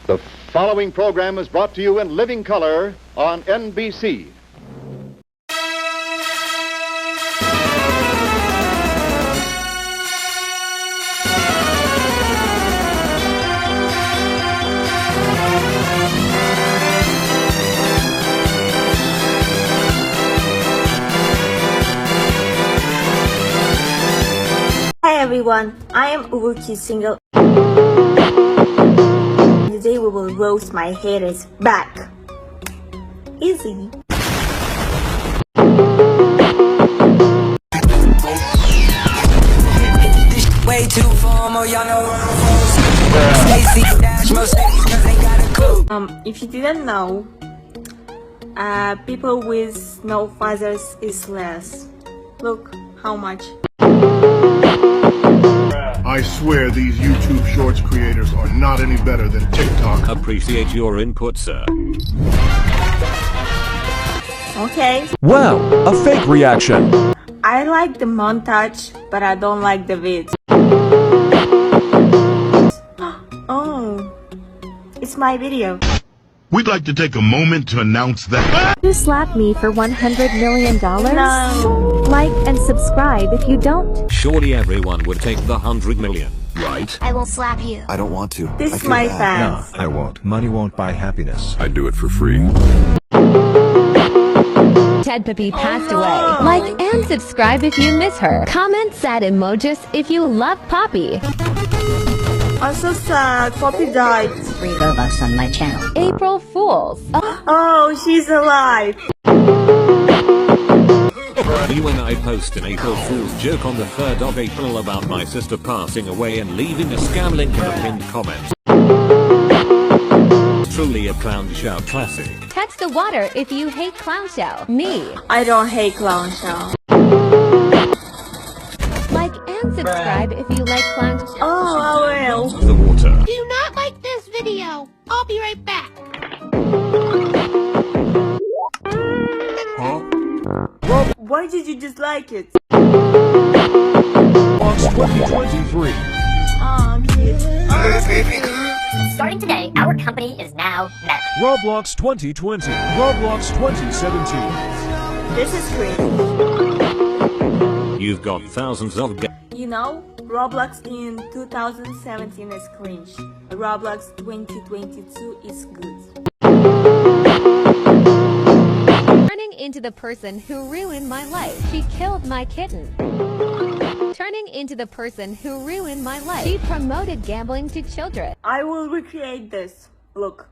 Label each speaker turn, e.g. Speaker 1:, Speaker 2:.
Speaker 1: The following program is brought to you in living color on NBC.
Speaker 2: Hi everyone, I am Ubuki Single. Today we will roast my haters back. Easy.
Speaker 3: Way too formal, y'all know where I'm from. Stacy Dash, most ladies cause they got a clue.
Speaker 2: If you didn't know, people with no fathers is less. Look how much.
Speaker 4: I swear these YouTube Shorts creators are not any better than TikTok.
Speaker 5: Appreciate your input, sir.
Speaker 2: Okay.
Speaker 6: Wow, a fake reaction.
Speaker 2: I like the montage, but I don't like the vid. Oh, it's my video.
Speaker 4: We'd like to take a moment to announce that
Speaker 7: You slap me for $100 million?
Speaker 2: No.
Speaker 7: Like and subscribe if you don't.
Speaker 5: Surely everyone would take the 100 million, right?
Speaker 8: I will slap you.
Speaker 9: I don't want to.
Speaker 2: This
Speaker 9: I
Speaker 2: is
Speaker 9: feel
Speaker 2: my
Speaker 9: bad.
Speaker 2: fans.
Speaker 10: I won't. Money won't buy happiness.
Speaker 4: I do it for free.
Speaker 11: Ted Pippi passed
Speaker 2: no.
Speaker 11: away. Like and subscribe if you miss her. Comment sad emojis if you love Poppy.
Speaker 2: I'm so sad. Poppy died.
Speaker 8: Free Robux on my channel.
Speaker 11: April Fools.
Speaker 2: Oh, she's alive.
Speaker 5: Me when I post an April Fool's joke on the 3rd of April about my sister passing away and leaving a scam link in a pinned comment. Truly a clown show classic.
Speaker 11: Text the water if you hate clown show. Me.
Speaker 2: I don't hate clown show.
Speaker 11: Like and subscribe if you like clown show.
Speaker 2: Oh, I will.
Speaker 5: The water.
Speaker 8: Do not like this video. I'll be right back.
Speaker 2: Why did you dislike it?
Speaker 6: Box 2023.
Speaker 2: Oh, cute.
Speaker 8: Starting today, our company is now Meta.
Speaker 6: Roblox 2020. Roblox 2017.
Speaker 2: This is crazy.
Speaker 5: You've got thousands of
Speaker 2: You know, Roblox in 2017 is cringe. Roblox 2022 is good.
Speaker 11: Turning into the person who ruined my life. She killed my kitten. Turning into the person who ruined my life. She promoted gambling to children.
Speaker 2: I will recreate this. Look.